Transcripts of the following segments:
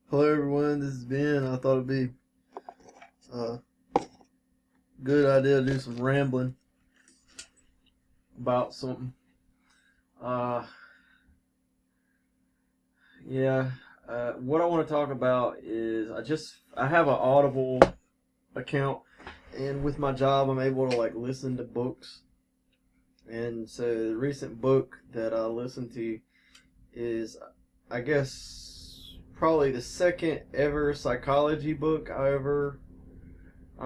Hello everyone, this is Ben. I thought it'd be a good idea to do some rambling about something. Uh, yeah, what I want to talk about is I have an Audible account, and with my job, I'm able to like listen to books. And so the recent book that I listened to is, I guess, probably the second ever psychology book I don't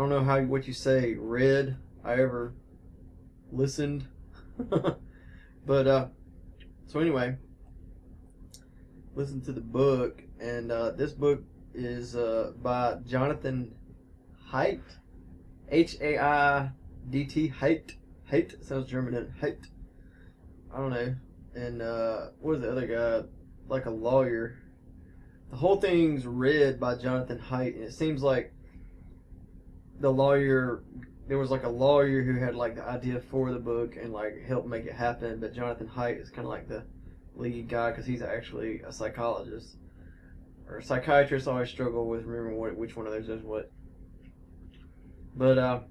know what you say, read, I ever listened. But so anyway, listen to the book, and this book is by Jonathan Haidt, Haidt. Haidt sounds German. Haidt. I don't know. And what is the other guy? Like a lawyer. The whole thing's read by Jonathan Haidt, and it seems like the lawyer. There was like a lawyer who had like the idea for the book and like helped make it happen, but Jonathan Haidt is kind of like the lead guy because he's actually a psychologist or a psychiatrist. I always struggle with remembering which one of those is what. But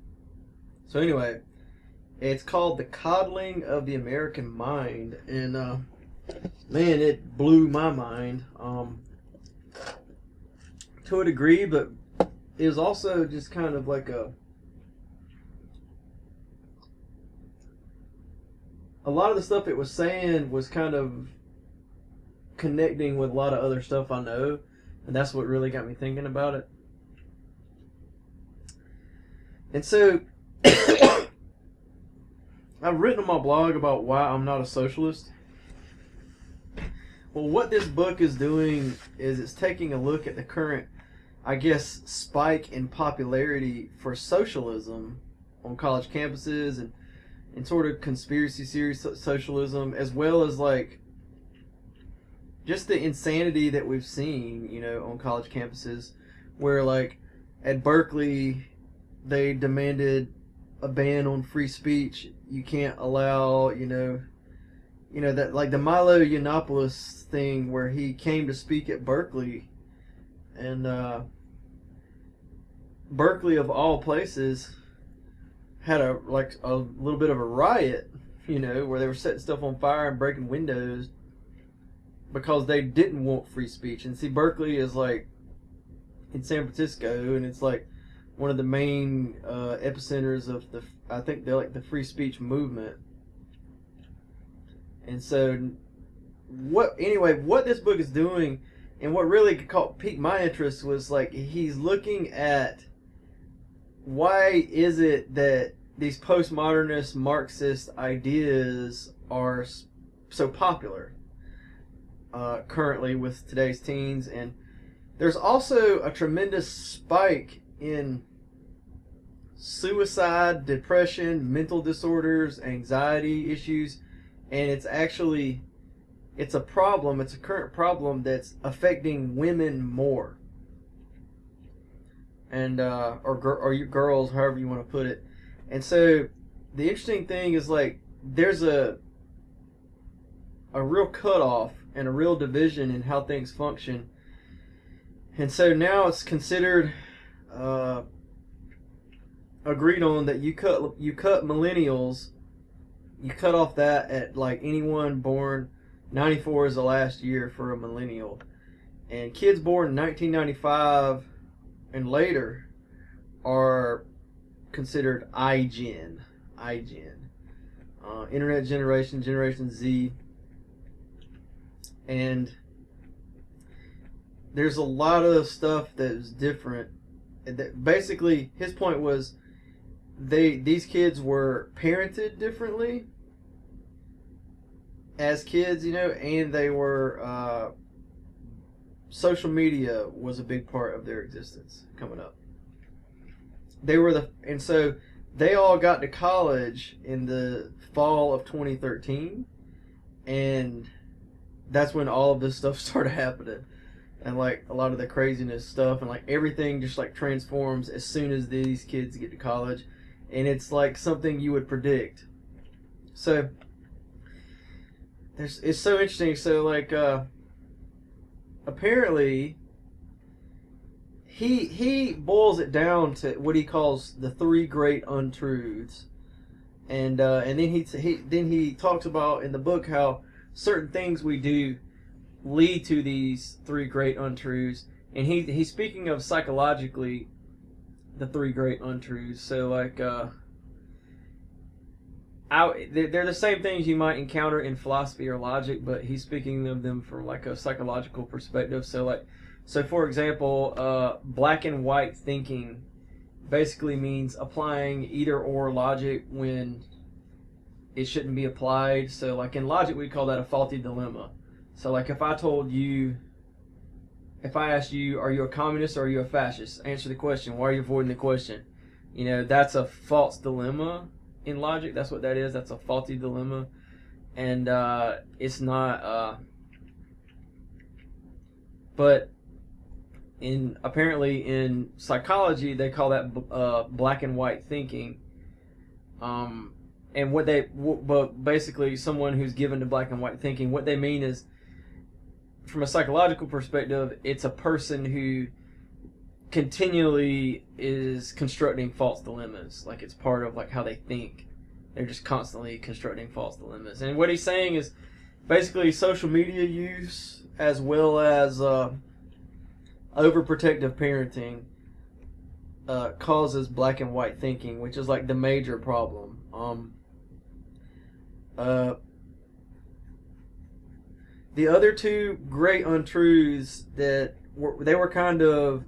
so anyway, it's called The Coddling of the American Mind, and man, it blew my mind to a degree, but it was also just kind of like a lot of the stuff it was saying was kind of connecting with a lot of other stuff I know, and that's what really got me thinking about it. And so I've written on my blog about why I'm not a socialist. Well, what this book is doing is it's taking a look at the current, I guess, spike in popularity for socialism on college campuses and sort of conspiracy theory socialism, as well as like just the insanity that we've seen, on college campuses, where like at Berkeley they demanded a ban on free speech. You can't allow, that like the Milo Yiannopoulos thing where he came to speak at Berkeley, and Berkeley of all places had a little bit of a riot, where they were setting stuff on fire and breaking windows because they didn't want free speech. And see, Berkeley is like in San Francisco, and it's like one of the main epicenters of I think they're like the free speech movement. And so, what this book is doing, and what really piqued my interest was like he's looking at why is it that these postmodernist Marxist ideas are so popular currently with today's teens. And there's also a tremendous spike in suicide, depression, mental disorders, anxiety issues, and it's a problem. It's a current problem that's affecting women more, and or you girls, however you want to put it. And so the interesting thing is like there's a real cutoff and a real division in how things function, and so now it's considered agreed on that you cut millennials, you cut off that at like anyone born 94 is the last year for a millennial, and kids born in 1995 and later are considered iGen, Internet generation, Generation Z, and there's a lot of stuff that is different. That basically, his point was these kids were parented differently as kids, and they were social media was a big part of their existence coming up. And so they all got to college in the fall of 2013, and that's when all of this stuff started happening, and like a lot of the craziness stuff, and like everything just like transforms as soon as these kids get to college, and it's like something you would predict. So it's so interesting. So like apparently he boils it down to what he calls the three great untruths, and then he talks about in the book how certain things we do lead to these three great untruths, and he's speaking of psychologically the three great untruths. So like they're the same things you might encounter in philosophy or logic, but he's speaking of them from like a psychological perspective. So for example, black and white thinking basically means applying either or logic when it shouldn't be applied. So like in logic, we call that a faulty dilemma. So like if I asked you, are you a communist or are you a fascist? Answer the question. Why are you avoiding the question? That's a false dilemma in logic. That's what that is. That's a faulty dilemma. And it's not, but apparently in psychology, they call that black and white thinking. And but basically someone who's given to black and white thinking, what they mean is, from a psychological perspective, it's a person who continually is constructing false dilemmas. Like it's part of like how they think. They're just constantly constructing false dilemmas. And what he's saying is basically social media use as well as overprotective parenting causes black and white thinking, which is like the major problem. The other two great untruths that they were kind of,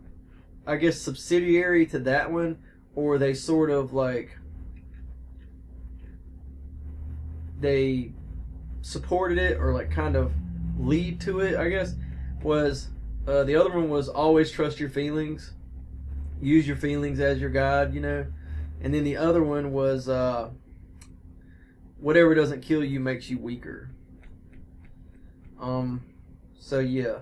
I guess, subsidiary to that one, or they sort of like they supported it or like kind of lead to it, I guess, was the other one was always trust your feelings, use your feelings as your guide, and then the other one was whatever doesn't kill you makes you weaker. So yeah,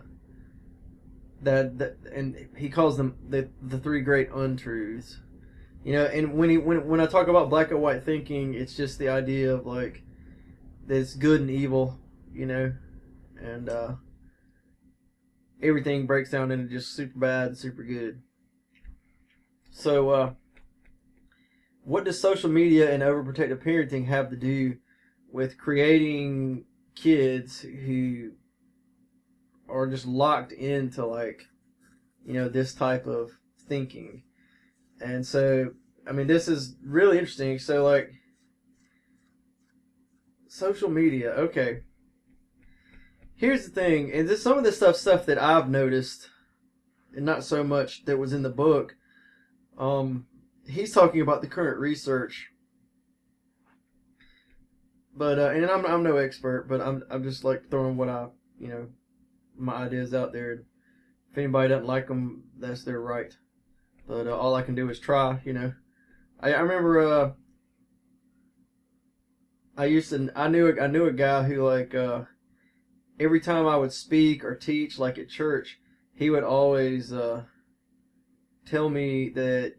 that and he calls them the three great untruths, and when I talk about black and white thinking, it's just the idea of like there's good and evil, and everything breaks down into just super bad and super good. So what does social media and overprotective parenting have to do with creating kids who are just locked into like this type of thinking? And so I mean, this is really interesting. So like social media, okay, here's the thing, and some of this stuff that I've noticed, and not so much that was in the book. He's talking about the current research, but and I'm no expert, but I'm just like throwing what my ideas out there. If anybody doesn't like them, that's their right. But all I can do is try. I remember I knew a guy who like every time I would speak or teach like at church, he would always tell me that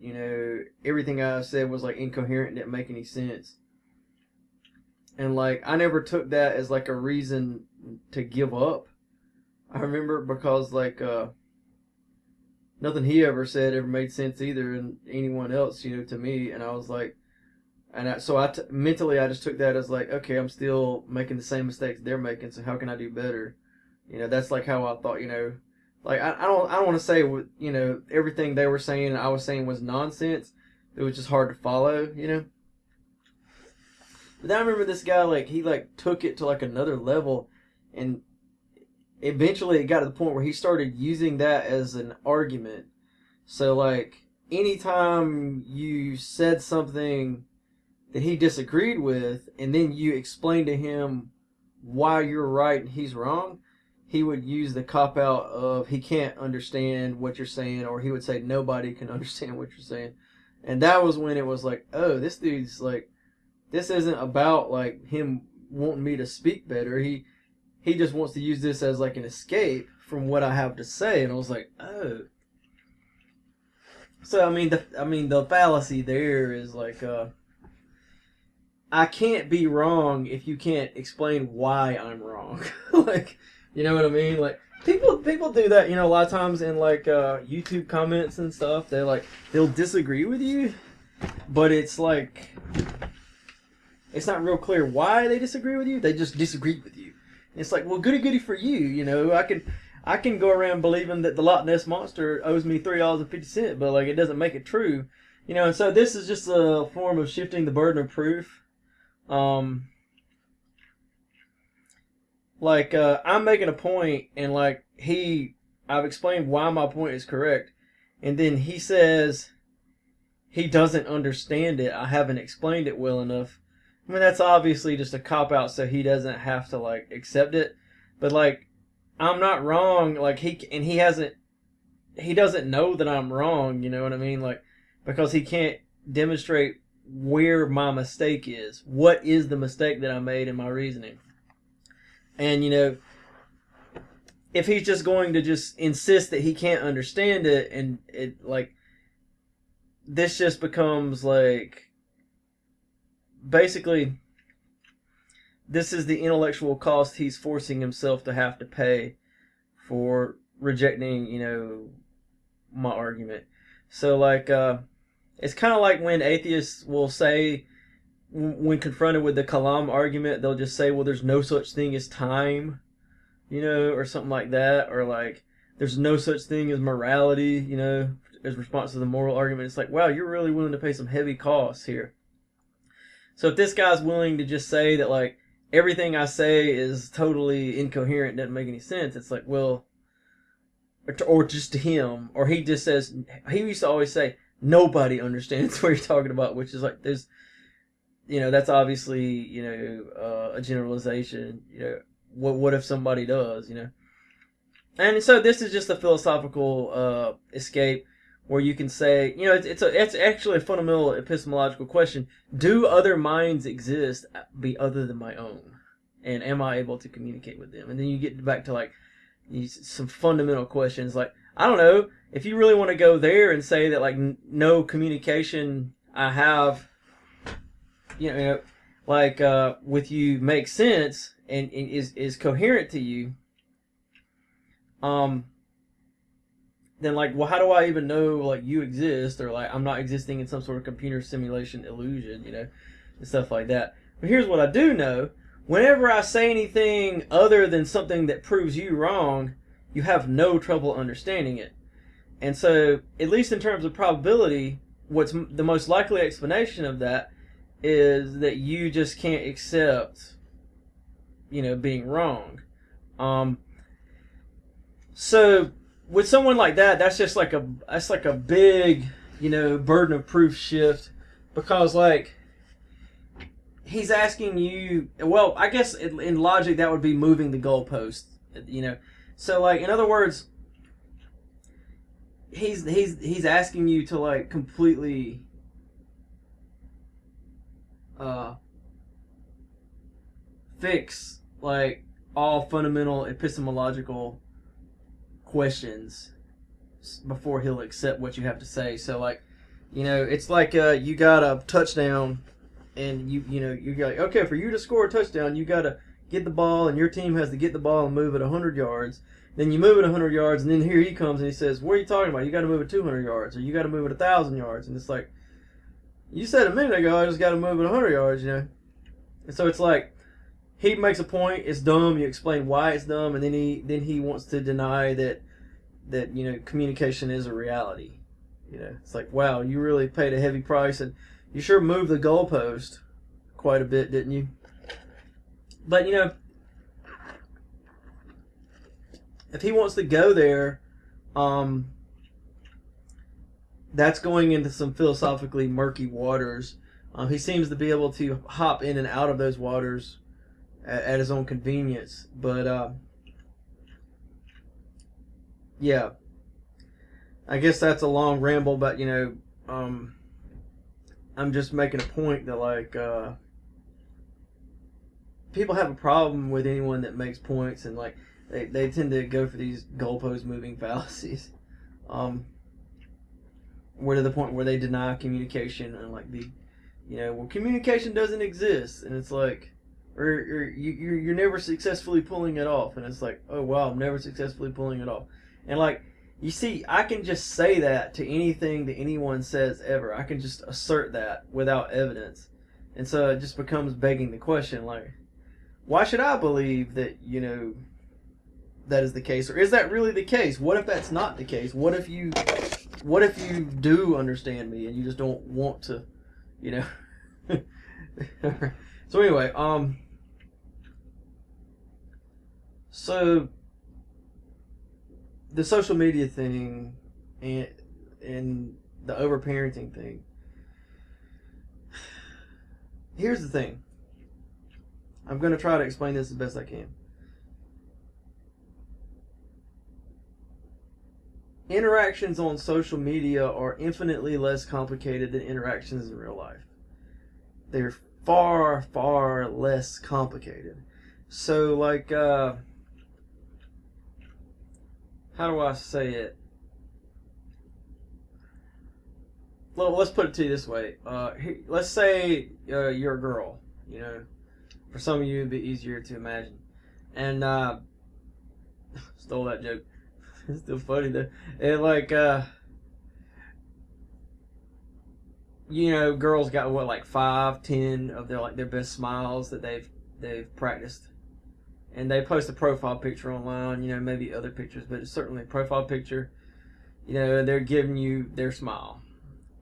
everything I said was like incoherent and didn't make any sense. And like I never took that as like a reason to give up. I remember because like nothing he ever said ever made sense either, and anyone else to me. And I was like, mentally I just took that as like, okay, I'm still making the same mistakes they're making, so how can I do better? That's like how I thought. Like I don't want to say everything they were saying and I was saying was nonsense. It was just hard to follow. But then I remember this guy, like he like took it to like another level, and eventually it got to the point where he started using that as an argument. So like anytime you said something that he disagreed with, and then you explained to him why you're right and he's wrong, he would use the cop out of he can't understand what you're saying, or he would say nobody can understand what you're saying. And that was when it was like, oh, this dude's like, this isn't about like him wanting me to speak better. He just wants to use this as like an escape from what I have to say. And I was like, oh. So I mean the fallacy there is like I can't be wrong if you can't explain why I'm wrong. Like, you know what I mean? Like People do that, a lot of times in like YouTube comments and stuff. They'll disagree with you, but it's like it's not real clear why they disagree with you. They just disagree with you. And it's like, well, goody for you. I can go around believing that the Loch Ness monster owes me $3.50, but like it doesn't make it true. And so this is just a form of shifting the burden of proof. I'm making a point, and I've explained why my point is correct, and then he says he doesn't understand it. I haven't explained it well enough. I mean, that's obviously just a cop out, so he doesn't have to accept it. But I'm not wrong. He doesn't know that I'm wrong. You know what I mean? Because he can't demonstrate where my mistake is. What is the mistake that I made in my reasoning? And if he's just going to just insist that he can't understand it, and this just becomes basically this is the intellectual cost he's forcing himself to have to pay for rejecting my argument. So it's kind of like when atheists will say, when confronted with the Kalam argument, they'll just say, well, there's no such thing as time, or something like that, or there's no such thing as morality, as response to the moral argument. It's like, wow, you're really willing to pay some heavy costs here. So if this guy's willing to just say that everything I say is totally incoherent, doesn't make any sense, it's like, well, or just to him, or he just says, he used to always say, nobody understands what you're talking about, which is there's, that's obviously, a generalization. What if somebody does, And so this is just a philosophical escape where you can say, it's actually a fundamental epistemological question. Do other minds exist be other than my own? And am I able to communicate with them? And then you get back to some fundamental questions. I don't know, if you really want to go there and say that no communication I have, with you makes sense and is coherent to you, then well, how do I even know you exist, or I'm not existing in some sort of computer simulation illusion, and stuff like that. But here's what I do know. Whenever I say anything other than something that proves you wrong, you have no trouble understanding it. And so, at least in terms of probability, what's the most likely explanation of that is that you just can't accept, being wrong. So with someone like that, that's just like a big, burden of proof shift, because he's asking you. Well, I guess in logic that would be moving the goalpost, So in other words, he's asking you to completely fix all fundamental epistemological questions before he'll accept what you have to say. So it's you got a touchdown, and you're okay, for you to score a touchdown, you got to get the ball, and your team has to get the ball and move it 100 yards. Then you move it 100 yards, and then here he comes and he says, what are you talking about? You got to move it 200 yards, or you got to move it 1,000 yards. And it's you said a minute ago I just got to move it 100 yards, And so it's he makes a point, it's dumb, you explain why it's dumb, and then he wants to deny that communication is a reality. It's wow, you really paid a heavy price, and you sure moved the goalpost quite a bit, didn't you? But if he wants to go there, that's going into some philosophically murky waters. He seems to be able to hop in and out of those waters at his own convenience. But yeah, I guess that's a long ramble. But I'm just making a point that people have a problem with anyone that makes points, and they tend to go for these goalpost moving fallacies. We're to the point where they deny communication, and well, communication doesn't exist, and it's or you're never successfully pulling it off, and it's like, oh wow, I'm never successfully pulling it off. And like, you see, I can just say that to anything that anyone says ever. I can just assert that without evidence, and so it just becomes begging the question, like, why should I believe that, that is the case, or is that really the case? What if that's not the case? What if you do understand me and you just don't want to, you know? So anyway, so the social media thing and the overparenting thing. Here's the thing. I'm going to try to explain this as best I can. Interactions on social media are infinitely less complicated than interactions in real life. They're far, far less complicated. So, like, how do I say it? Well, let's put it to you this way. Let's say you're a girl, For some of you, it'd be easier to imagine. And, stole that joke. It's still funny though. And like, girls got what, like 5, 10 of their best smiles that they've practiced, and they post a profile picture online. Maybe other pictures, but it's certainly a profile picture. They're giving you their smile.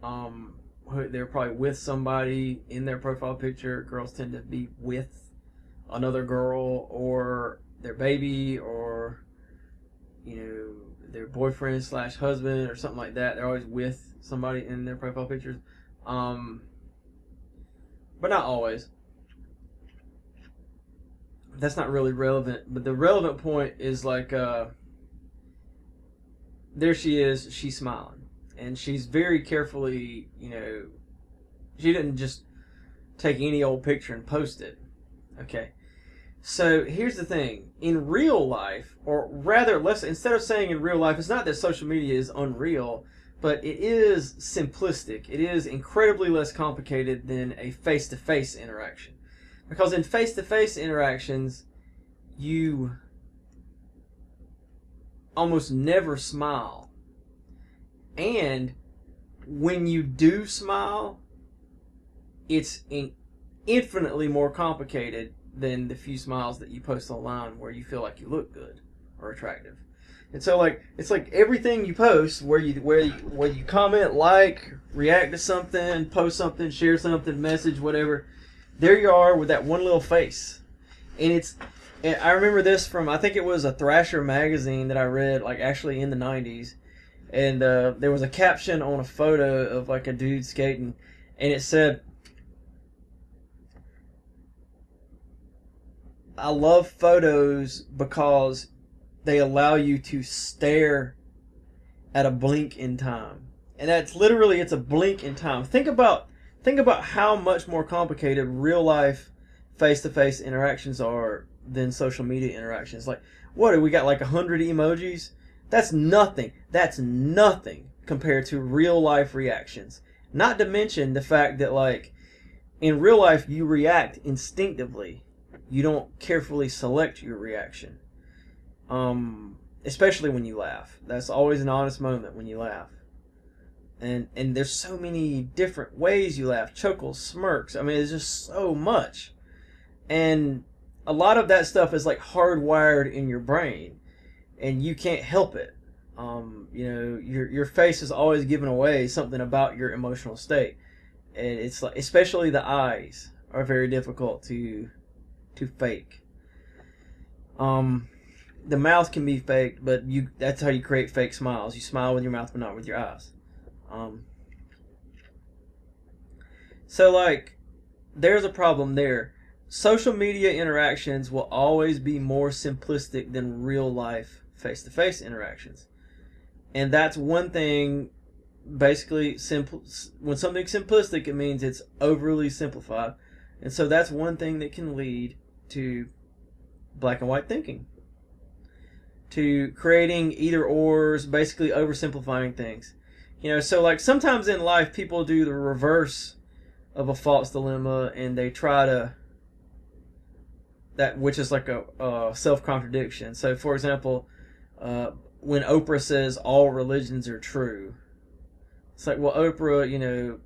They're probably with somebody in their profile picture. Girls tend to be with another girl or their baby or their boyfriend / husband or something like that. They're always with somebody in their profile pictures, but not always. That's not really relevant. But the relevant point is like, there she is. She's smiling, and she's very carefully. She didn't just take any old picture and post it. Okay. So here's the thing. In real life, or rather, instead of saying in real life, it's not that social media is unreal, but it is simplistic. It is incredibly less complicated than a face-to-face interaction. Because in face-to-face interactions, you almost never smile. And when you do smile, it's infinitely more complicated than the few smiles that you post online where you feel like you look good or attractive. And so, like, it's like everything you post, where you comment, like, react to something, post something, share something, message, whatever, there you are with that one little face. And I remember this from, I think it was a Thrasher magazine that I read, like, actually in the 90s. And there was a caption on a photo of, like, a dude skating, and it said, I love photos because they allow you to stare at a blink in time. And that's literally, it's a blink in time. Think about how much more complicated real life face-to-face interactions are than social media interactions. Like, what, we got like 100 emojis? That's nothing. That's nothing compared to real life reactions. Not to mention the fact that, like, in real life you react instinctively. You don't carefully select your reaction. Especially when you laugh. That's always an honest moment when you laugh. And there's so many different ways you laugh. Chuckles, smirks. I mean, it's just so much. And a lot of that stuff is like hardwired in your brain. And you can't help it. Your face is always giving away something about your emotional state. And it's like, especially the eyes are very difficult to fake. The mouth can be faked, but that's how you create fake smiles. You smile with your mouth but not with your eyes. So, like, there's a problem there. Social media interactions will always be more simplistic than real life face-to-face interactions. And that's one thing. Basically, when something's simplistic, it means it's overly simplified. And so that's one thing that can lead to black and white thinking, to creating either ors, basically oversimplifying things. So like sometimes in life people do the reverse of a false dilemma, and they try to that which is like a self-contradiction. So, for example, when Oprah says all religions are true, it's like, well, Oprah,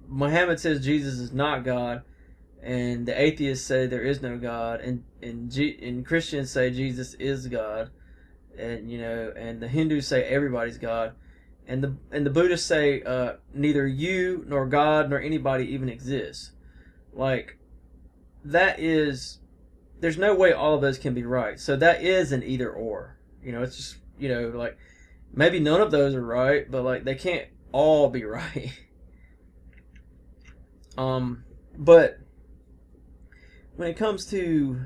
Muhammad says Jesus is not God, and the atheists say there is no God, and Christians say Jesus is God, and the Hindus say everybody's God, and the Buddhists say neither you nor God nor anybody even exists. Like, that is, there's no way all of those can be right. So that is an either or. It's just, like, maybe none of those are right, but like they can't all be right. But when it comes to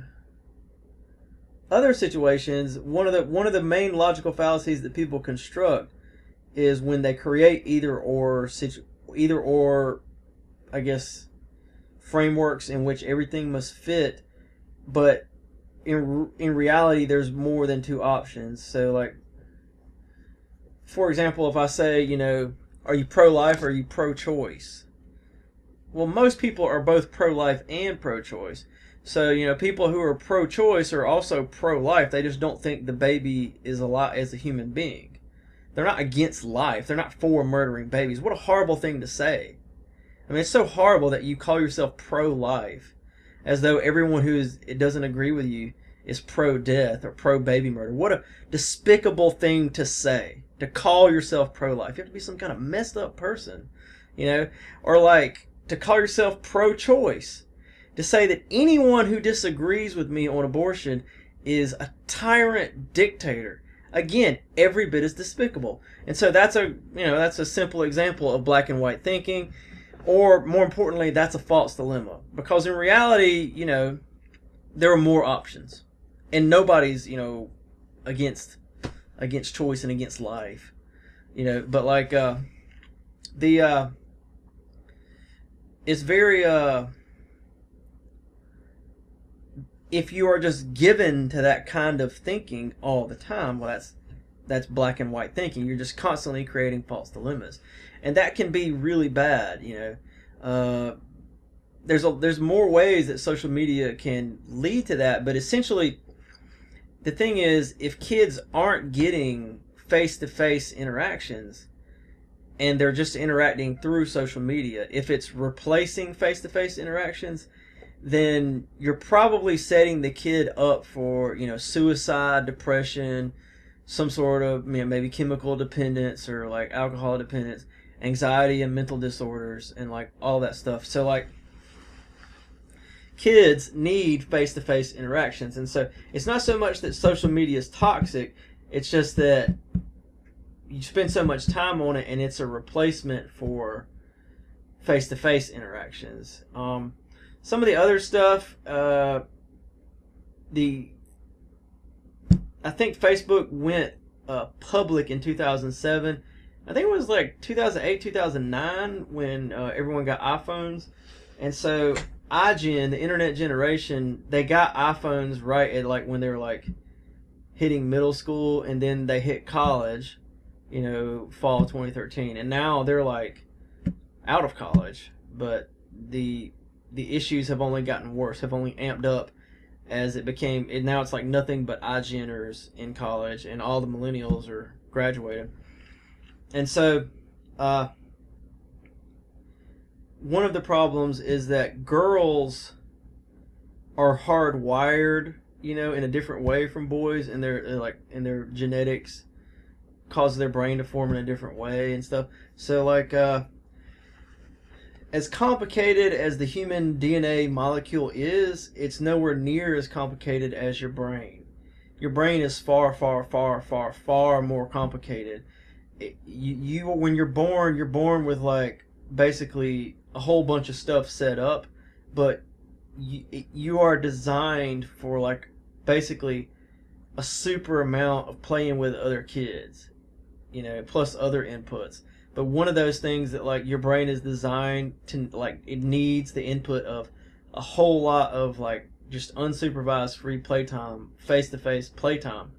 other situations, one of the main logical fallacies that people construct is when they create either or, I guess, frameworks in which everything must fit, but in reality there's more than two options. So, like, for example, if I say, are you pro-life or are you pro-choice? Well, most people are both pro-life and pro-choice. So, people who are pro-choice are also pro-life. They just don't think the baby is alive as a human being. They're not against life. They're not for murdering babies. What a horrible thing to say. I mean, it's so horrible that you call yourself pro-life, as though everyone it doesn't agree with you is pro-death or pro-baby murder. What a despicable thing to say, to call yourself pro-life. You have to be some kind of messed up person, Or like, to call yourself pro-choice. To say that anyone who disagrees with me on abortion is a tyrant dictator. Again, every bit as despicable. And so that's a simple example of black and white thinking. Or, more importantly, that's a false dilemma. Because in reality, there are more options. And nobody's, against choice and against life. But like, it's very, if you are just given to that kind of thinking all the time, well, that's black and white thinking. You're just constantly creating false dilemmas, and that can be really bad. There's more ways that social media can lead to that, but essentially, the thing is, if kids aren't getting face-to-face interactions, and they're just interacting through social media, if it's replacing face-to-face interactions, then you're probably setting the kid up for, suicide, depression, some sort of, maybe chemical dependence or like alcohol dependence, anxiety and mental disorders, and like all that stuff. So like, kids need face-to-face interactions. And so it's not so much that social media is toxic, it's just that you spend so much time on it and it's a replacement for face-to-face interactions. Some of the other stuff, I think Facebook went public in 2007. I think it was like 2008, 2009 when everyone got iPhones. And so iGen, the internet generation, they got iPhones right at like when they were like hitting middle school, and then they hit college, fall of 2013. And now they're like out of college, but the issues have only gotten worse, have only amped up as it became, and now it's like nothing but iGeners in college, and all the millennials are graduating. And so, one of the problems is that girls are hardwired, in a different way from boys, and their genetics causes their brain to form in a different way and stuff. So like, as complicated as the human DNA molecule is, it's nowhere near as complicated as your brain. Your brain is far, far, far, far, far more complicated. When you're born with like basically a whole bunch of stuff set up, but you are designed for like basically a super amount of playing with other kids, plus other inputs. But one of those things that like your brain is designed to, like, it needs the input of a whole lot of like just unsupervised free playtime, face-to-face playtime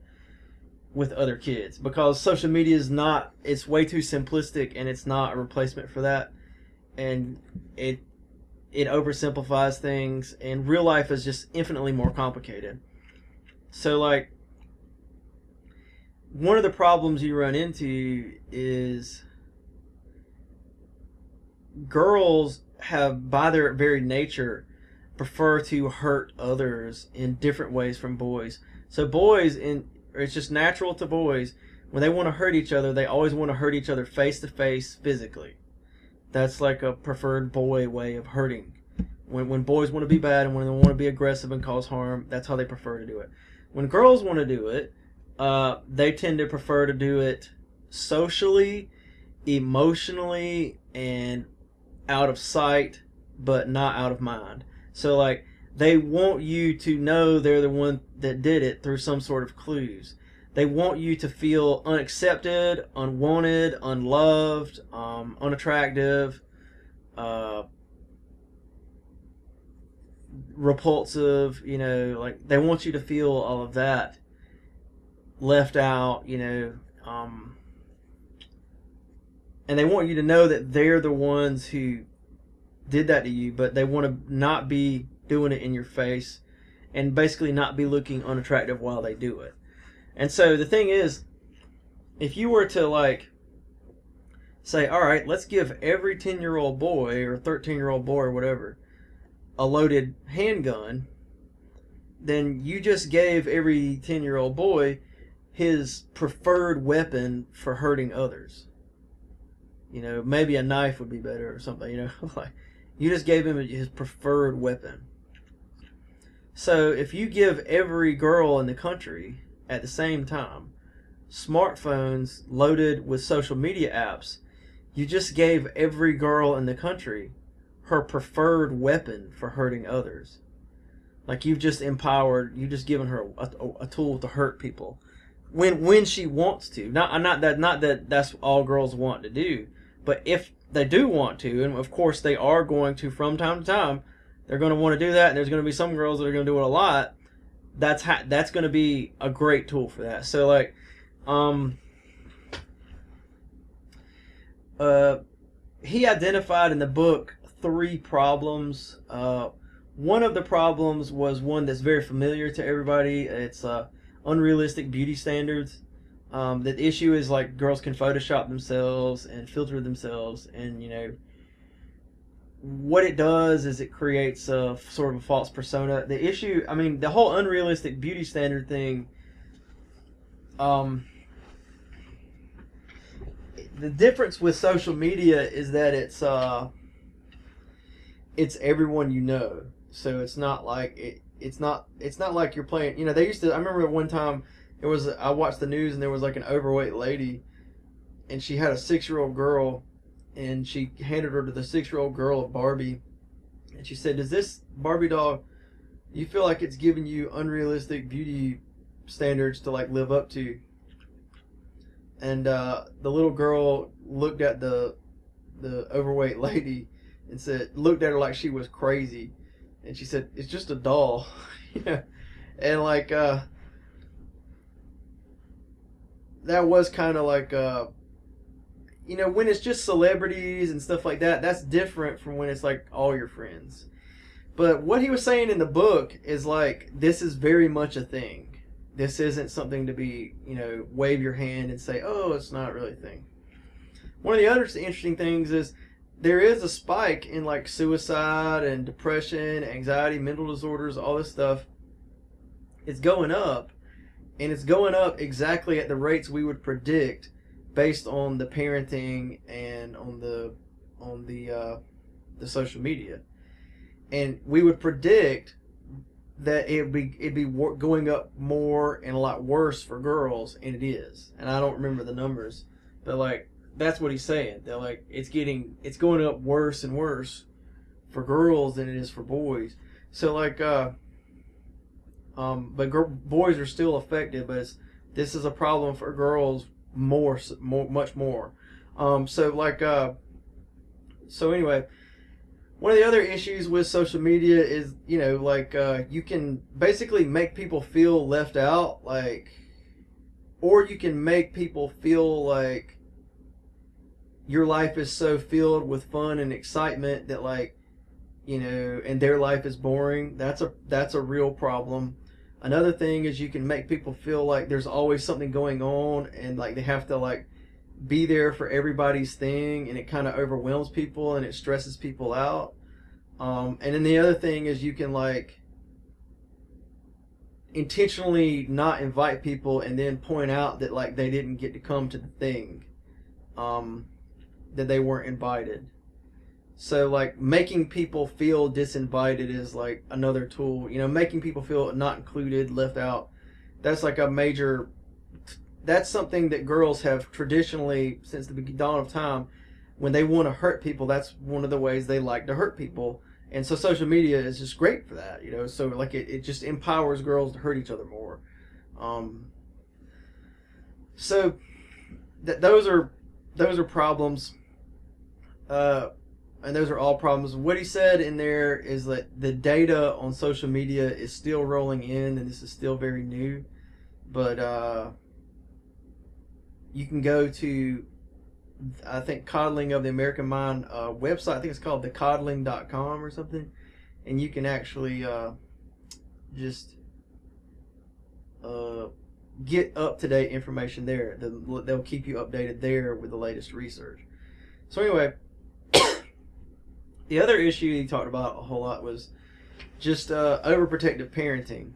with other kids, because social media is not, it's way too simplistic, and it's not a replacement for that. And it oversimplifies things, and real life is just infinitely more complicated. So, like, one of the problems you run into is girls have, by their very nature, prefer to hurt others in different ways from boys. So boys, it's just natural to boys, when they want to hurt each other, they always want to hurt each other face to face physically. That's like a preferred boy way of hurting. When boys want to be bad and when they want to be aggressive and cause harm, that's how they prefer to do it. When girls want to do it, they tend to prefer to do it socially, emotionally, and out of sight, but not out of mind. So, like, they want you to know they're the one that did it through some sort of clues. They want you to feel unaccepted, unwanted, unloved, unattractive, repulsive, you know, like, they want you to feel all of that, left out, you know, and they want you to know that they're the ones who did that to you, but they want to not be doing it in your face and basically not be looking unattractive while they do it. And so the thing is, if you were to, like, say, all right, let's give every 10-year-old boy or 13-year-old boy or whatever a loaded handgun, then you just gave every 10-year-old boy his preferred weapon for hurting others. You know, maybe a knife would be better or something, you know. Like, you just gave him his preferred weapon. So if you give every girl in the country at the same time smartphones loaded with social media apps, you just gave every girl in the country her preferred weapon for hurting others. Like, you've just given her a tool to hurt people when she wants to. Not that that's all girls want to do, but if they do want to, and of course they are going to from time to time, they're going to want to do that, and there's going to be some girls that are going to do it a lot. That's going to be a great tool for that. So, like, he identified in the book 3 problems. One of the problems was one that's very familiar to everybody. It's unrealistic beauty standards. The issue is, like, girls can Photoshop themselves and filter themselves, and, you know, what it does is it creates a sort of a false persona. The issue, I mean, the whole unrealistic beauty standard thing, the difference with social media is that it's everyone you know. So it's not like it's not like you're playing, you know, they used to, I remember at one time I watched the news and there was like an overweight lady and she had a 6-year-old girl, and she handed her to the 6-year-old girl a Barbie, and she said, "Does this Barbie doll, you feel like it's giving you unrealistic beauty standards to, like, live up to?" And the little girl looked at the overweight lady and looked at her like she was crazy, and she said, "It's just a doll." Yeah. And, like, that was kind of like, you know, when it's just celebrities and stuff like that, that's different from when it's, like, all your friends. But what he was saying in the book is, like, this is very much a thing. This isn't something to be, you know, wave your hand and say, oh, it's not really a thing. One of the other interesting things is there is a spike in, like, suicide and depression, anxiety, mental disorders, all this stuff. It's going up, and it's going up exactly at the rates we would predict based on the parenting and on the social media. And we would predict that it'd be going up more and a lot worse for girls, and it is. And I don't remember the numbers, but, like, that's what he's saying. They're like, it's going up worse and worse for girls than it is for boys. So, like, but boys are still affected, but this is a problem for girls much more. So anyway, one of the other issues with social media is, you know, like, you can basically make people feel left out, like, or you can make people feel like your life is so filled with fun and excitement that, like, and their life is boring. That's a real problem. Another thing is you can make people feel like there's always something going on, and like they have to like be there for everybody's thing, and it kind of overwhelms people and it stresses people out. And then the other thing is you can like intentionally not invite people and then point out that like they didn't get to come to the thing, that they weren't invited. So like making people feel disinvited is like another tool. Making people feel not included, left out. That's like a major. That's something that girls have traditionally, since the dawn of time, when they want to hurt people, that's one of the ways they like to hurt people. And so social media is just great for that. So like it just empowers girls to hurt each other more. So those are problems. And those are all problems. What he said in there is that the data on social media is still rolling in, and this is still very new. But you can go to, I think, Coddling of the American Mind website. I think it's called thecoddling.com or something. And you can actually just get up-to-date information there. They'll keep you updated there with the latest research. So anyway, the other issue he talked about a whole lot was just overprotective parenting.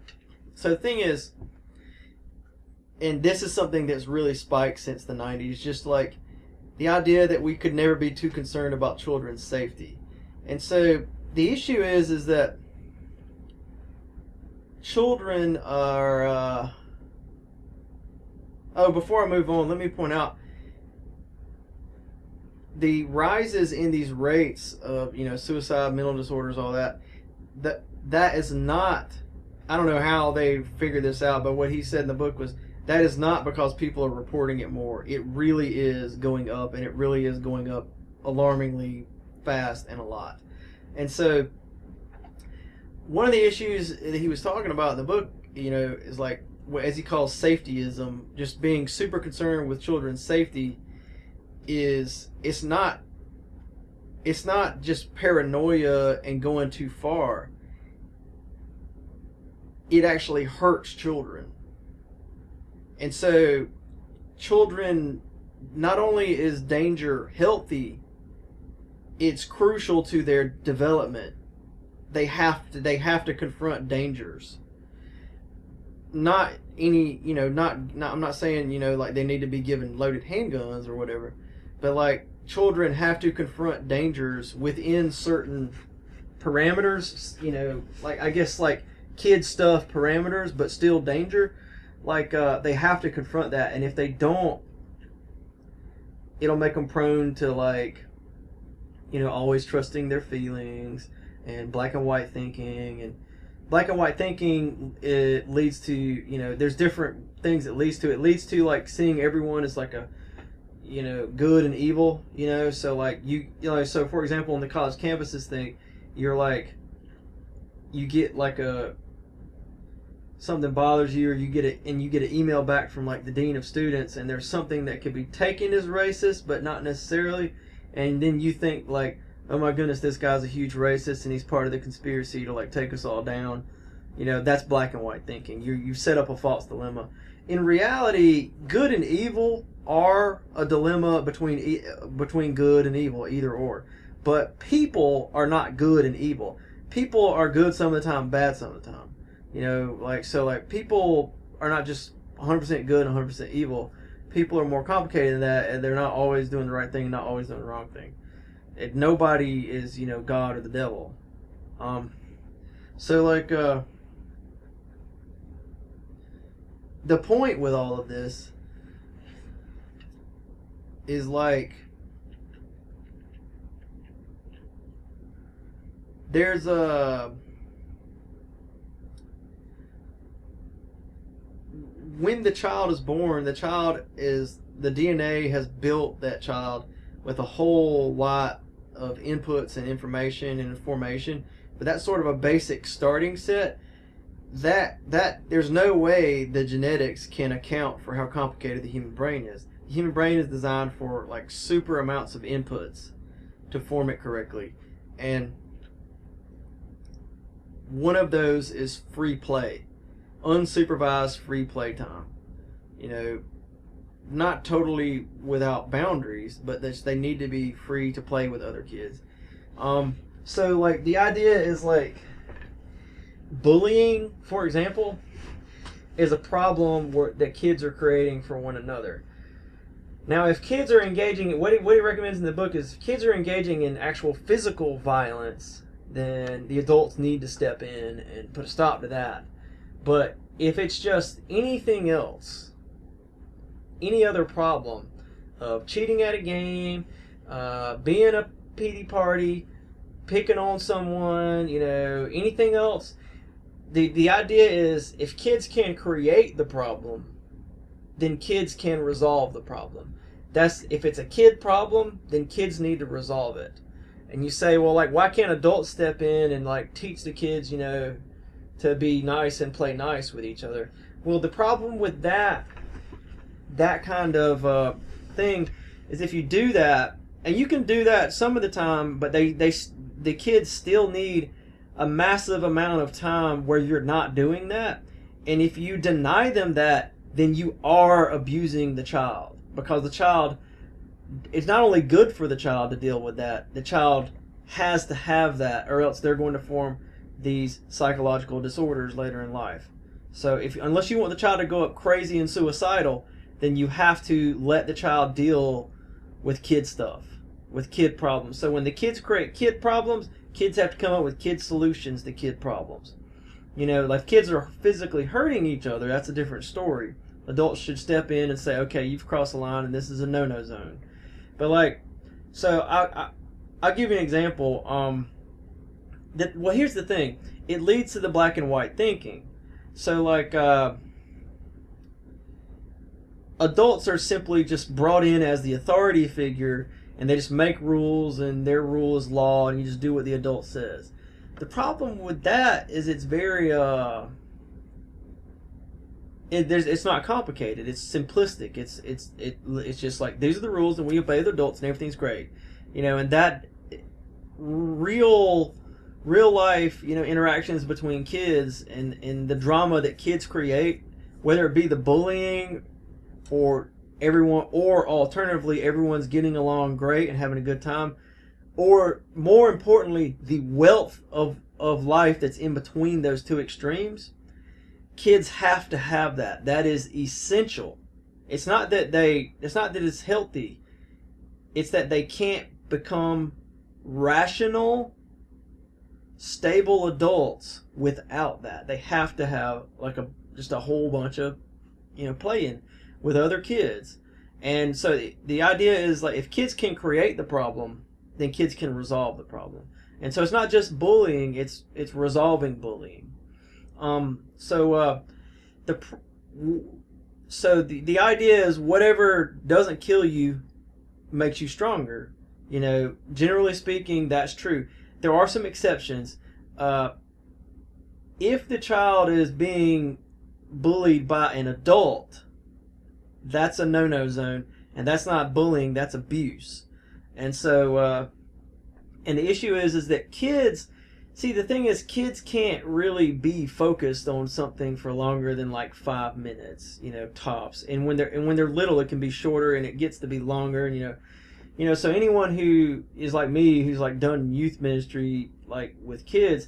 So the thing is, and this is something that's really spiked since the 90s, just like the idea that we could never be too concerned about children's safety. And so the issue is that children are... before I move on, let me point out the rises in these rates of suicide, mental disorders, all that is not, I don't know how they figured this out, but what he said in the book was that is not because people are reporting it more. It really is going up, and it really is going up alarmingly fast and a lot. And so one of the issues that he was talking about in the book, is like, as he calls safetyism, just being super concerned with children's safety. It's not just paranoia and going too far. It actually hurts children. And so children, not only is danger healthy, it's crucial to their development. They have to confront dangers. Not any, I'm not saying, like they need to be given loaded handguns or whatever. But like children have to confront dangers within certain parameters, like I guess like kid stuff parameters, but still danger. Like they have to confront that, and if they don't, it'll make them prone to like, always trusting their feelings and black and white thinking. And black and white thinking, it leads to, there's different things it leads to. It leads to like seeing everyone as like a good and evil, so like so for example, on the college campuses thing, you're like, you get like something bothers you, or you get an email back from like the dean of students, and there's something that could be taken as racist but not necessarily, and then you think like, oh my goodness, this guy's a huge racist and he's part of the conspiracy to like take us all down. That's black and white thinking. You set up a false dilemma. In reality, good and evil are a dilemma between good and evil, either or. But people are not good and evil. People are good some of the time, bad some of the time. People are not just 100% good and 100% evil. People are more complicated than that, and they're not always doing the right thing, not always doing the wrong thing. Nobody is, God or the devil. The point with all of this is like, there's when the child is born, the DNA has built that child with a whole lot of inputs and information and information, but that's sort of a basic starting set. That there's no way the genetics can account for how complicated the human brain is. The human brain is designed for like super amounts of inputs to form it correctly, and one of those is free play, unsupervised free play time. You know, not totally without boundaries, but they need to be free to play with other kids. So like the idea is like bullying, for example, is a problem that kids are creating for one another. Now, if kids are engaging, what he recommends in the book is if kids are engaging in actual physical violence, then the adults need to step in and put a stop to that. But if it's just anything else, any other problem of cheating at a game, being a PD party, picking on someone, you know, anything else, the idea is if kids can create the problem, then kids can resolve the problem. That's if it's a kid problem, then kids need to resolve it. And you say, well, like, why can't adults step in and like teach the kids, you know, to be nice and play nice with each other? Well, the problem with that kind of thing is if you do that, and you can do that some of the time, but the kids still need a massive amount of time where you're not doing that. And if you deny them that, then you are abusing the child, because the child, it's not only good for the child to deal with that, the child has to have that, or else they're going to form these psychological disorders later in life. So unless you want the child to go up crazy and suicidal, then you have to let the child deal with kid stuff, with kid problems. So when the kids create kid problems, kids have to come up with kid solutions to kid problems. You know, like kids are physically hurting each other, that's a different story. Adults should step in and say, okay, you've crossed the line and this is a no-no zone. But like, so I'll give you an example. Well, here's the thing. It leads to the black and white thinking. So like, adults are simply just brought in as the authority figure, and they just make rules, and their rule is law, and you just do what the adult says. The problem with that is it's very it's not complicated. It's simplistic. It's just like, these are the rules, and we obey the adults, and everything's great, you know. And that real life, you know, interactions between kids and the drama that kids create, whether it be the bullying or everyone, or alternatively everyone's getting along great and having a good time, or more importantly, the wealth of life that's in between those two extremes. Kids have to have that. That is essential. It's not that it's healthy. It's that they can't become rational, stable adults without that. They have to have like just a whole bunch of, you know, playing with other kids. And so the idea is, like, if kids can create the problem, then kids can resolve the problem. And so it's not just bullying, it's resolving bullying. So the idea is whatever doesn't kill you makes you stronger. You know, generally speaking, that's true. There are some exceptions. If the child is being bullied by an adult, that's a no-no zone, and that's not bullying, that's abuse. And so, and the issue is that kids, see, the thing is, kids can't really be focused on something for longer than like 5 minutes, you know, tops. And when they're little, it can be shorter, and it gets to be longer. And you know, so anyone who is like me, who's like done youth ministry like with kids,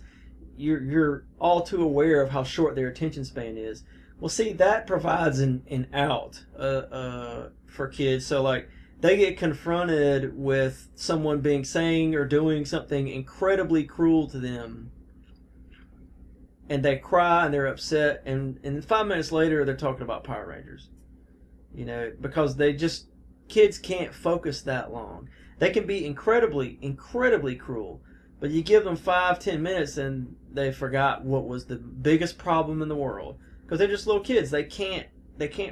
you're all too aware of how short their attention span is. Well, see, that provides an out for kids. So like, they get confronted with someone saying or doing something incredibly cruel to them, and they cry and they're upset, and 5 minutes later they're talking about Power Rangers. You know, because kids can't focus that long. They can be incredibly cruel, but you give them 5-10 minutes and they forgot what was the biggest problem in the world, because they're just little kids. They can't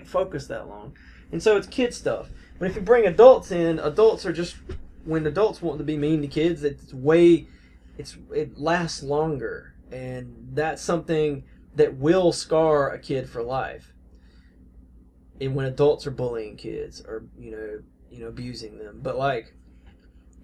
focus that long. And so it's kid stuff. But if you bring adults in, adults are just, when adults want to be mean to kids, it lasts longer, and that's something that will scar a kid for life. And when adults are bullying kids, or you know abusing them. But like,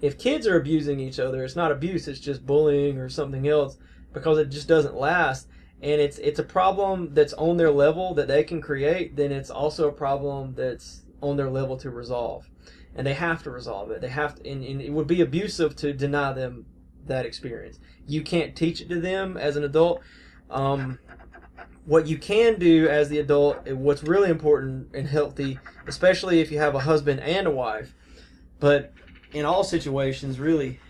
if kids are abusing each other, it's not abuse, it's just bullying or something else, because it just doesn't last. And it's a problem that's on their level that they can create. Then it's also a problem that's on their level to resolve, and they have to resolve it. They have to, and it would be abusive to deny them that experience. You can't teach it to them as an adult. What you can do as the adult, what's really important and healthy, especially if you have a husband and a wife, but in all situations, really,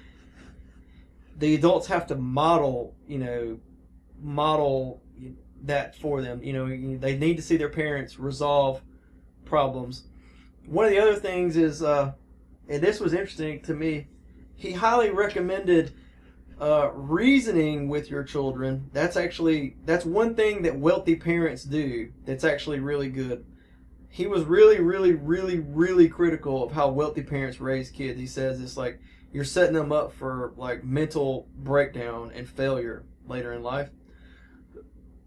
the adults have to model that for them. They need to see their parents resolve problems. One of the other things is, and this was interesting to me, he highly recommended reasoning with your children. That's one thing that wealthy parents do that's actually really good. He was really, really, really, really critical of how wealthy parents raise kids. He says it's like you're setting them up for like mental breakdown and failure later in life.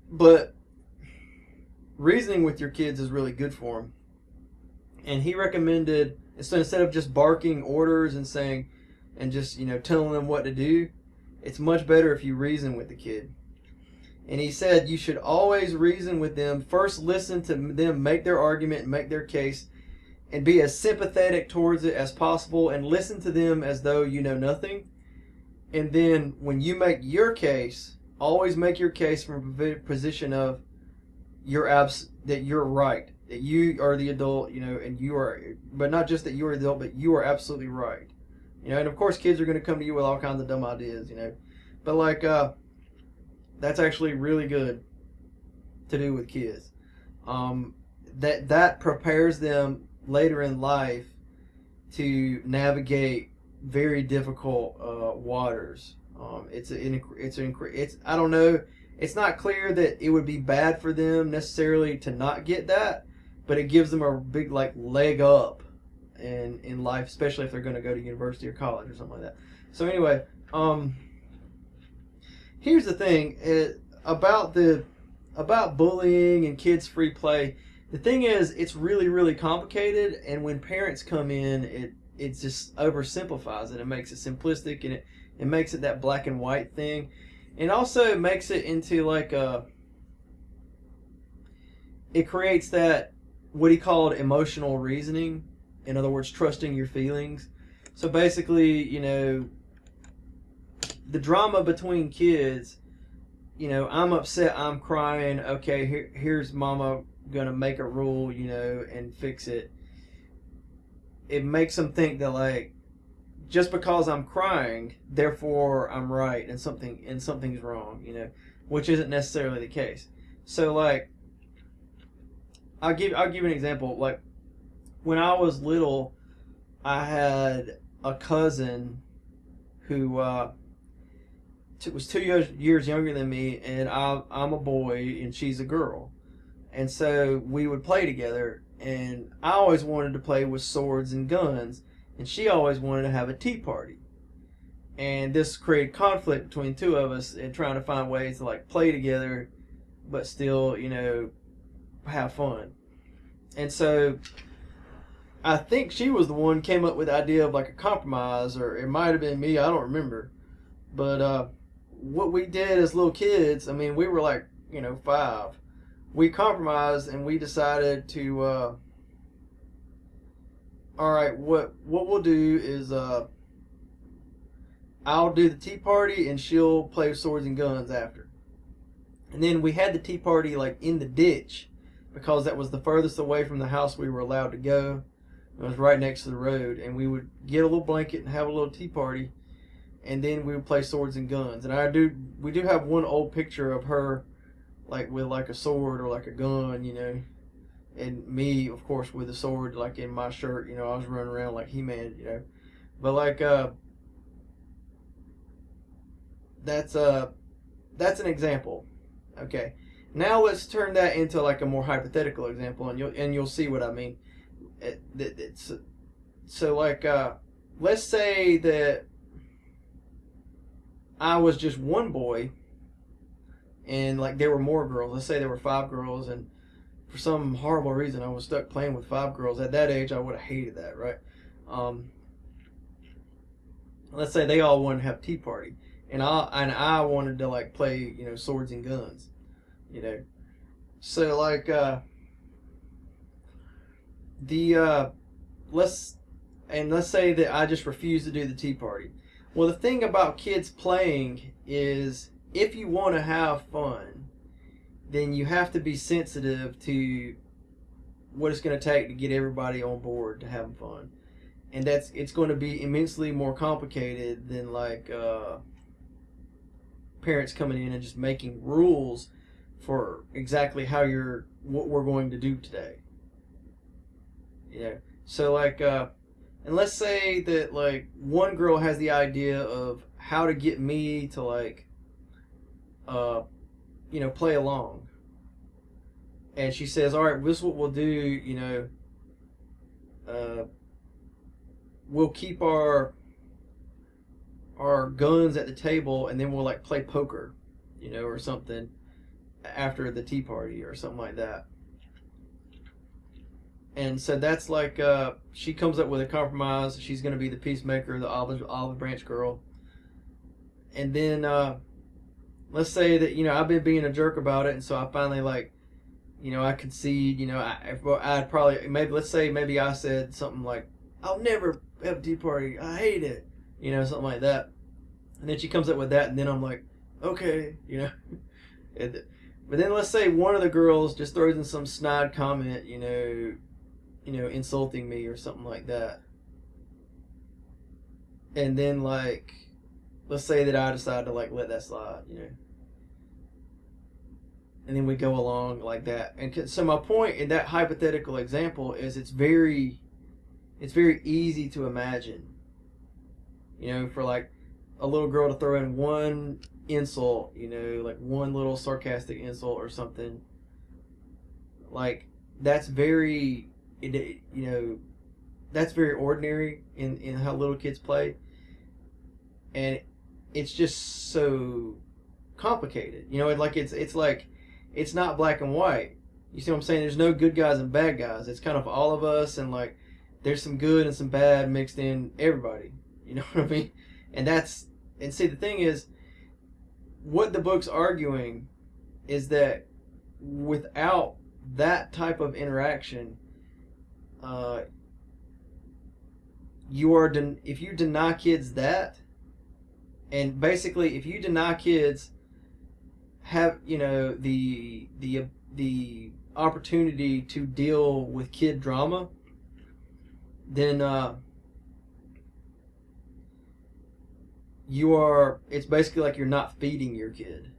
But reasoning with your kids is really good for them. And he recommended, so instead of just barking orders and saying, and just telling them what to do, it's much better if you reason with the kid. And he said you should always reason with them. First, listen to them make their argument and make their case, and be as sympathetic towards it as possible, and listen to them as though you know nothing. And then when you make your case, always make your case from a position of that you're right, that you are the adult, and you are, but not just that you are the adult, but you are absolutely right. And of course kids are going to come to you with all kinds of dumb ideas, but like that's actually really good to do with kids. That prepares them later in life to navigate very difficult waters. It's I don't know. It's not clear that it would be bad for them necessarily to not get that, but it gives them a big leg up in life, especially if they're going to go to university or college or something like that. So anyway, here's the thing about bullying and kids' free play. The thing is, it's really, really complicated, and when parents come in, it just oversimplifies it. It makes it simplistic, and it makes it that black and white thing. And also it makes it into it creates that, what he called emotional reasoning. In other words, trusting your feelings. So basically, the drama between kids, I'm upset, I'm crying, okay, here's mama gonna make a rule, and fix it. It makes them think that just because I'm crying, therefore I'm right, and something's wrong, which isn't necessarily the case. So I'll give an example. When I was little, I had a cousin who was 2 years younger than me, and I'm a boy and she's a girl, and so we would play together. And I always wanted to play with swords and guns, and she always wanted to have a tea party. And this created conflict between the two of us in trying to find ways to play together, but still, have fun. And so I think she was the one who came up with the idea of a compromise, or it might have been me, I don't remember. But what we did as little kids, we were 5. We compromised and we decided to, all right, what we'll do is I'll do the tea party and she'll play swords and guns after. And then we had the tea party in the ditch, because that was the furthest away from the house we were allowed to go. It was right next to the road, and we would get a little blanket and have a little tea party, and then we would play swords and guns. And we do have one old picture of her with a sword or a gun, and me, of course, with a sword in my shirt. I was running around like He-Man, but that's an example. Okay, now let's turn that into a more hypothetical example, and you'll see what I mean. So let's say that I was just one boy, and there were more girls. Let's say there were 5 girls, and for some horrible reason I was stuck playing with 5 girls. At that age, I would have hated that, right? Let's say they all wanted to have a tea party, and I wanted to like play swords and guns, so like the let's say that I just refuse to do the tea party. Well, the thing about kids playing is if you want to have fun, then you have to be sensitive to what it's going to take to get everybody on board to having fun. And it's going to be immensely more complicated than like parents coming in and just making rules for exactly what we're going to do today. So like and let's say that like one girl has the idea of how to get me to like play along, and she says, all right, this is what we'll do. We'll keep our guns at the table, and then we'll like play poker, or something after the tea party or something like that. And so that's like she comes up with a compromise. She's going to be the peacemaker, the olive branch girl. And then let's say that I've been being a jerk about it, and so I finally like I concede. I'd probably maybe I said something like, I'll never have a tea party, I hate it, something like that. And then she comes up with that, and then I'm like, okay, but then let's say one of the girls just throws in some snide comment, insulting me or something like that. And then like let's say that I decide to like let that slide, and then we go along like that. And so my point in that hypothetical example is it's very easy to imagine, for like a little girl to throw in one insult, like one little sarcastic insult or something. Like that's very, that's very ordinary in how little kids play, and it's just so complicated. It's like it's not black and white. You see what I'm saying? There's no good guys and bad guys. It's kind of all of us, and like there's some good and some bad mixed in everybody. You know what I mean? And see, the thing is, what the book's arguing is that without that type of interaction, if you deny kids that, and basically if you deny kids have the opportunity to deal with kid drama, then it's basically like you're not feeding your kid.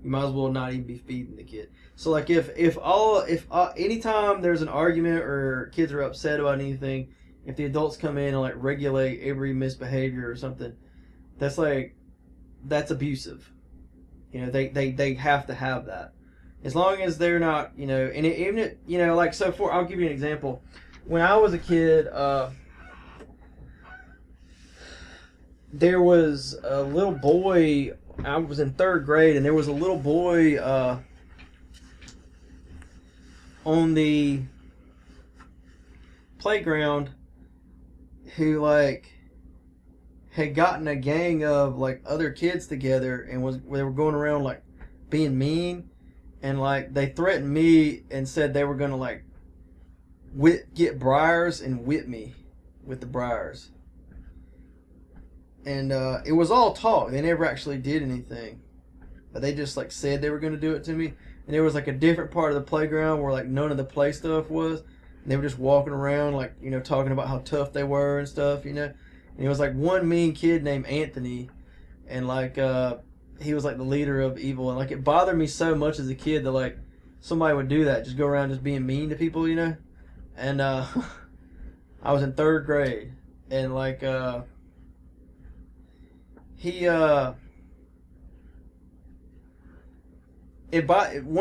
You might as well not even be feeding the kid. So like if anytime there's an argument or kids are upset about anything, if the adults come in and like regulate every misbehavior or something, that's abusive. They have to have that. As long as they're not, I'll give you an example. When I was a kid, there was a little boy. I was in 3rd grade, and there was a little boy on the playground who like had gotten a gang of like other kids together, and they were going around like being mean, and like they threatened me and said they were gonna like get briars and whip me with the briars. And it was all talk. They never actually did anything, but they just like said they were going to do it to me. And there was like a different part of the playground where like none of the play stuff was, and they were just walking around like talking about how tough they were and stuff. And it was like one mean kid named Anthony, and like he was like the leader of evil. And like it bothered me so much as a kid that like somebody would do that, just go around just being mean to people, And I was in 3rd grade, and like one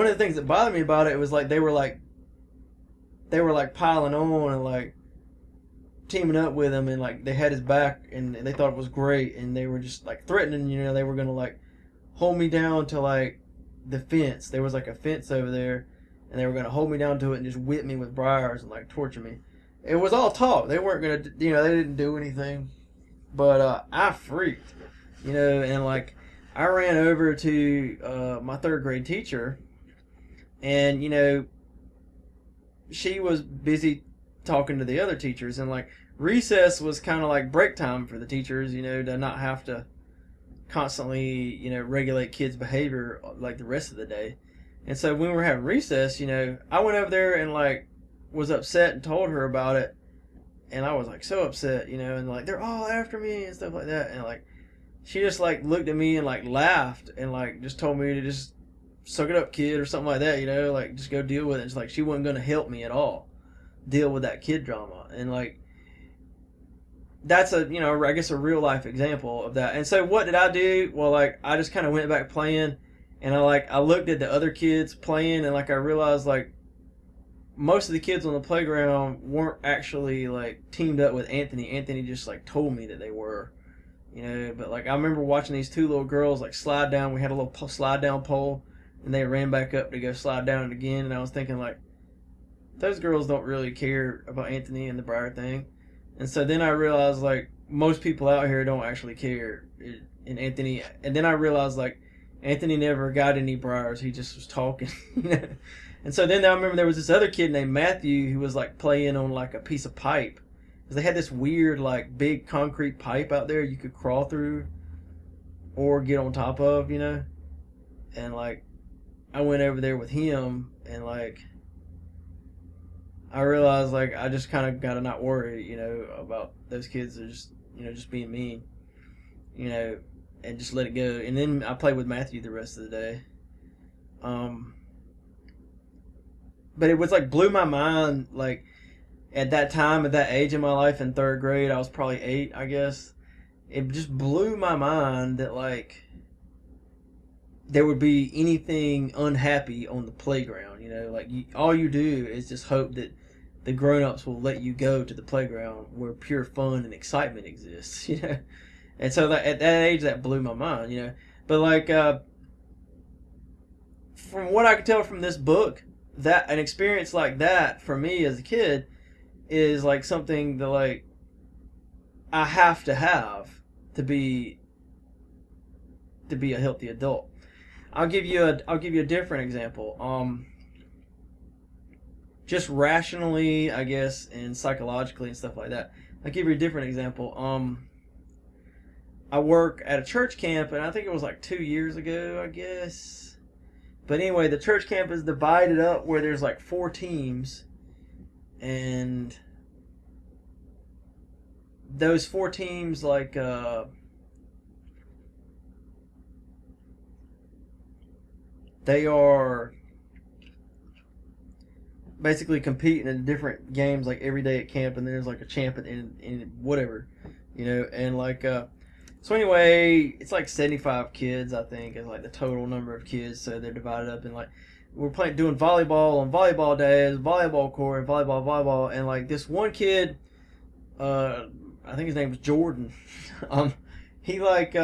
of the things that bothered me about it was like they were like piling on and like teaming up with him, and like they had his back, and they thought it was great, and they were just like threatening, they were gonna like hold me down to like the fence. There was like a fence over there, and they were gonna hold me down to it and just whip me with briars and like torture me. It was all talk. They weren't gonna, they didn't do anything, but I freaked. you know, and like I ran over to my third grade teacher, and you know, she was busy talking to the other teachers, and like recess was kind of like break time for the teachers, you know, to not have to constantly, you know, regulate kids' behavior like the rest of the day. And so when we were having recess, you know, I went over there and like was upset and told her about it, and I was like so upset, you know, and like they're all after me and stuff like that, and like she just like looked at me and like laughed and like just told me to just suck it up, kid, or something like that, you know, like just go deal with it. It's like she wasn't going to help me at all deal with that kid drama, and like that's a, you know, I guess a real life example of that. And so what did I do? Well, like I just kind of went back playing, and I looked at the other kids playing, and like I realized like most of the kids on the playground weren't actually like teamed up with Anthony. Anthony just like told me that they were, you know. But like I remember watching these two little girls like slide down. We had a little slide down pole, and they ran back up to go slide down it again. And I was thinking like, those girls don't really care about Anthony and the Briar thing. And so then I realized like most people out here don't actually care. And Anthony, and then I realized like Anthony never got any briars. He just was talking. You know? And so then I remember there was this other kid named Matthew who was like playing on like a piece of pipe. Because they had this weird like big concrete pipe out there you could crawl through or get on top of, you know. And like I went over there with him, and like I realized like I just kind of got to not worry, you know, about those kids that are just, you know, just being mean, you know, and just let it go. And then I played with Matthew the rest of the day. But it was like blew my mind, like at that time, at that age in my life in third grade, I was probably 8, I guess. It just blew my mind that like there would be anything unhappy on the playground, you know, like all you do is just hope that the grown-ups will let you go to the playground where pure fun and excitement exists, you know. And so that, at that age, that blew my mind, you know. But like from what I could tell from this book, that an experience like that for me as a kid is like something that like I have to be a healthy adult. I'll give you a different example. Just rationally, I guess, and psychologically and stuff like that. I'll give you a different example. I work at a church camp, and I think it was like 2 years ago, I guess. But anyway, the church camp is divided up where there's like 4 teams, and those 4 teams like they are basically competing in different games like every day at camp, and there's like a champ in whatever, you know. And like so anyway, it's like 75 kids, I think, is like the total number of kids. So they're divided up, and like we're doing volleyball on volleyball days, volleyball court, and volleyball, and like this one kid, I think his name was Jordan. He like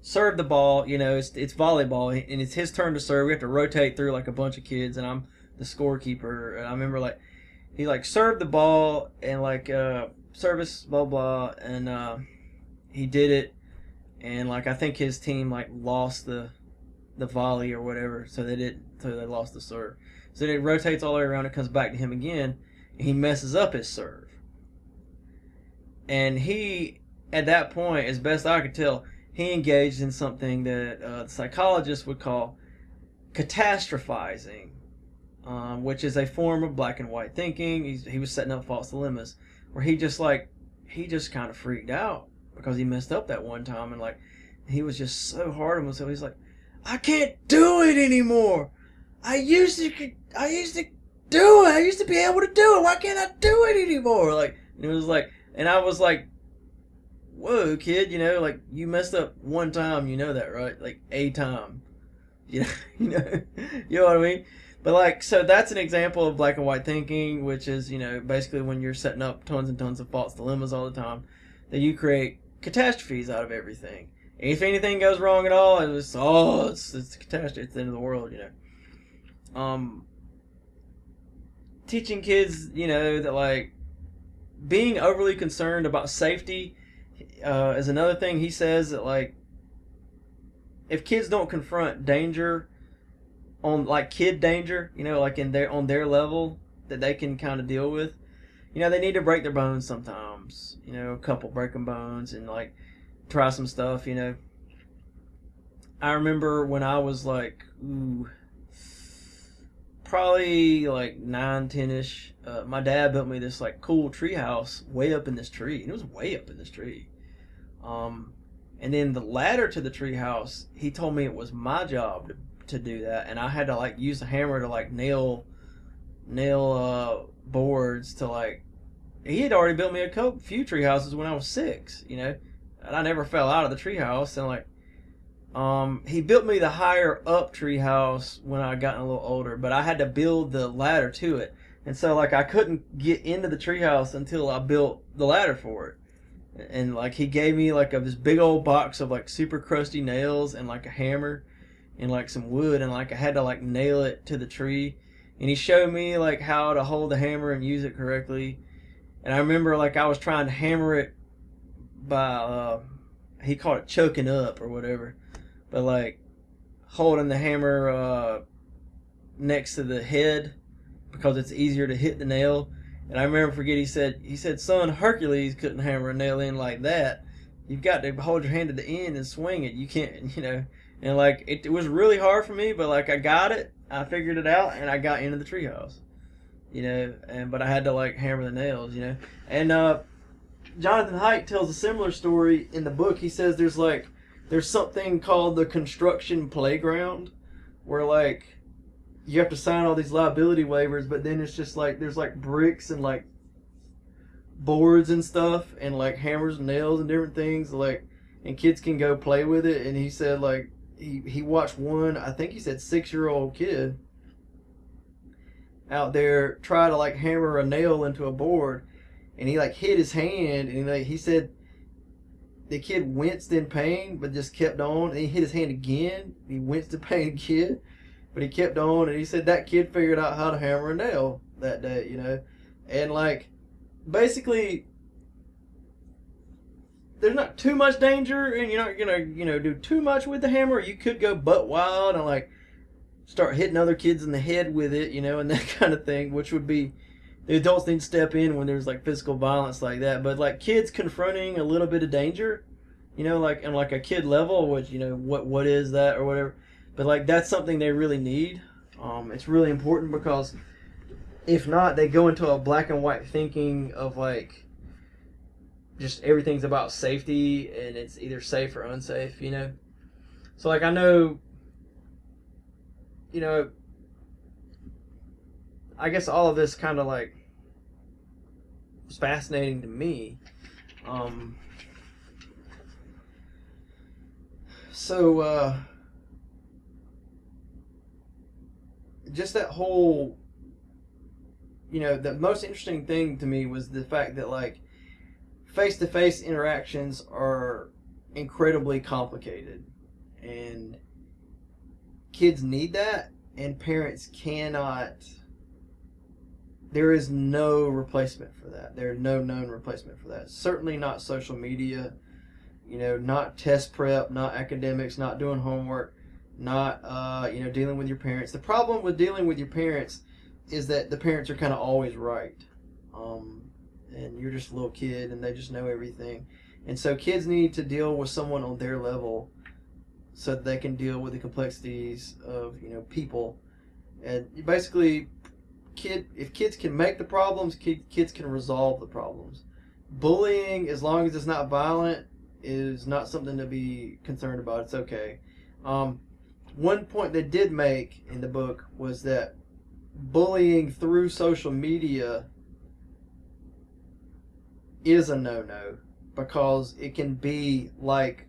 serve the ball, you know, it's volleyball, and it's his turn to serve. We have to rotate through like a bunch of kids, and I'm the scorekeeper. And I remember like he like served the ball, and like service blah blah, and he did it, and like I think his team like lost the volley or whatever, so they lost the serve. So then it rotates all the way around, and comes back to him again, and he messes up his serve. And he, at that point, as best I could tell, he engaged in something that the psychologists would call catastrophizing, which is a form of black and white thinking. He was setting up false dilemmas, where he just kind of freaked out because he messed up that one time, and like he was just so hard on himself. He's like, I can't do it anymore. I used to do it. I used to be able to do it. Why can't I do it anymore? Like, and it was like, and I was like, whoa, kid, you know, like you messed up one time, you know that, right? Like a time, you know, you know what I mean? But like, so that's an example of black and white thinking, which is, you know, basically when you're setting up tons and tons of false dilemmas all the time, that you create catastrophes out of everything. And if anything goes wrong at all, it's a catastrophe. It's the end of the world, you know. Teaching kids, you know, that like being overly concerned about safety is another thing. He says that, like, if kids don't confront danger on, like, kid danger, you know, like on their level that they can kind of deal with, you know, they need to break their bones sometimes, you know, a couple breaking bones, and like try some stuff, you know. I remember when I was like, probably like 9, 10-ish, my dad built me this like cool tree house way up in this tree. And it was way up in this tree. And then the ladder to the tree house, he told me it was my job to do that. And I had to like use a hammer to like nail boards to like, he had already built me a few tree houses when I was 6, you know, and I never fell out of the tree house. And like, he built me the higher up tree house when I got a little older, but I had to build the ladder to it. And so like I couldn't get into the tree house until I built the ladder for it. And like he gave me like this big old box of like super crusty nails and like a hammer and like some wood, and like I had to like nail it to the tree. And he showed me like how to hold the hammer and use it correctly. And I remember like I was trying to hammer it by he called it choking up or whatever, but like holding the hammer next to the head because it's easier to hit the nail. And I remember he said, son, Hercules couldn't hammer a nail in like that. You've got to hold your hand to the end and swing it. You can't, you know. And like it was really hard for me, but like I got it. I figured it out, and I got into the treehouse. You know, but I had to like hammer the nails, you know. And Jonathan Haidt tells a similar story in the book. He says there's something called the construction playground, where like you have to sign all these liability waivers, but then it's just like there's like bricks and like boards and stuff and like hammers and nails and different things, like, and kids can go play with it. And he said like he watched one, I think he said 6-year-old kid out there try to like hammer a nail into a board, and he like hit his hand, and like he said the kid winced in pain but just kept on, and he hit his hand again, he winced in pain again, but he kept on. And he said that kid figured out how to hammer a nail that day, you know. And like basically there's not too much danger, and you're not gonna, you know, do too much with the hammer. You could go butt wild and like start hitting other kids in the head with it, you know, and that kind of thing, which would be, the adults need to step in when there's like physical violence like that. But like kids confronting a little bit of danger, you know, like on like a kid level, which, you know, what is that or whatever, but like that's something they really need. It's really important, because if not, they go into a black and white thinking of like just everything's about safety, and it's either safe or unsafe, you know. So like I know, you know, I guess all of this kind of like was fascinating to me. Just that whole, you know, the most interesting thing to me was the fact that like face-to-face interactions are incredibly complicated, and kids need that, and parents cannot, there is no replacement for that. There is no known replacement for that. Certainly not social media, you know, not test prep, not academics, not doing homework, not, you know, dealing with your parents. The problem with dealing with your parents is that the parents are kind of always right. And you're just a little kid, and they just know everything. And so kids need to deal with someone on their level so that they can deal with the complexities of, you know, people. And basically, if kids can make the problems, kids can resolve the problems. Bullying, as long as it's not violent, is not something to be concerned about. It's okay. One point they did make in the book was that bullying through social media is a no-no, because it can be like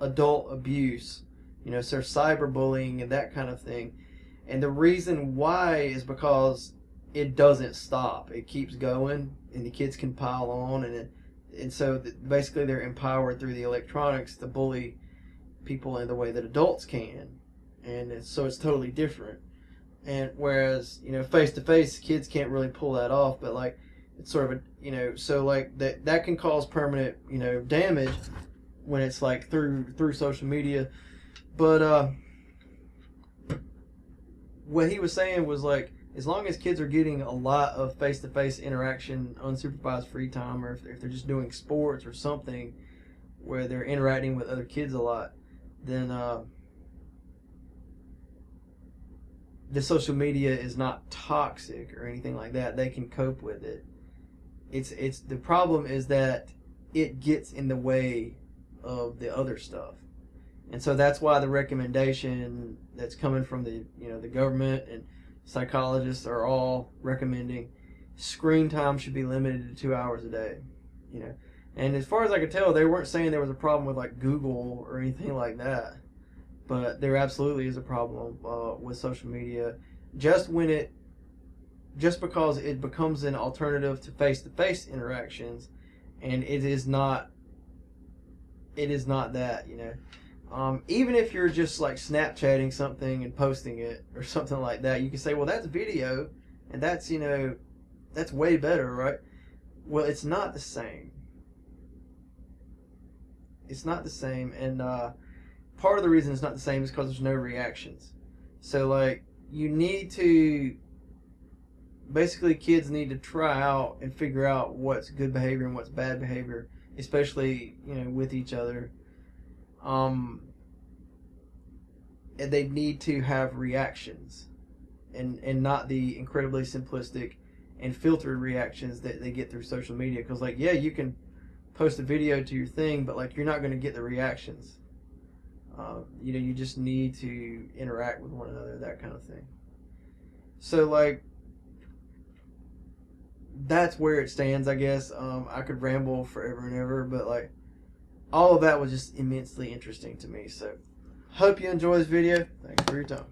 adult abuse, you know, so cyberbullying and that kind of thing. And the reason why is because it doesn't stop. It keeps going, and the kids can pile on, and so basically they're empowered through the electronics to bully people in the way that adults can. And so it's totally different. And whereas, you know, face to face, kids can't really pull that off, but like It's sort of a, so like that can cause permanent, damage when it's like through social media. But what he was saying was like, as long as kids are getting a lot of face-to-face interaction, unsupervised free time, or if they're just doing sports or something where they're interacting with other kids a lot, then the social media is not toxic or anything like that. They can cope with it. It's the problem is that it gets in the way of the other stuff. And so that's why the recommendation that's coming from the government and psychologists are all recommending screen time should be limited to 2 hours a day. And as far as I could tell, they weren't saying there was a problem with like Google or anything like that. But there absolutely is a problem with social media, just because it becomes an alternative to face-to-face interactions, and it is not that. Even if you're just like Snapchatting something and posting it or something like that, you can say, well, that's video, and that's that's way better, right? Well, it's not the same. It's not the same, and part of the reason it's not the same is because there's no reactions. So like basically kids need to try out and figure out what's good behavior and what's bad behavior, especially with each other. And they need to have reactions, and not the incredibly simplistic and filtered reactions that they get through social media. Because like, yeah, you can post a video to your thing, but like, you're not going to get the reactions. You just need to interact with one another, that kind of thing. So like, that's where it stands, I guess. I could ramble forever and ever, but like, all of that was just immensely interesting to me. So hope you enjoy this video. Thanks for your time.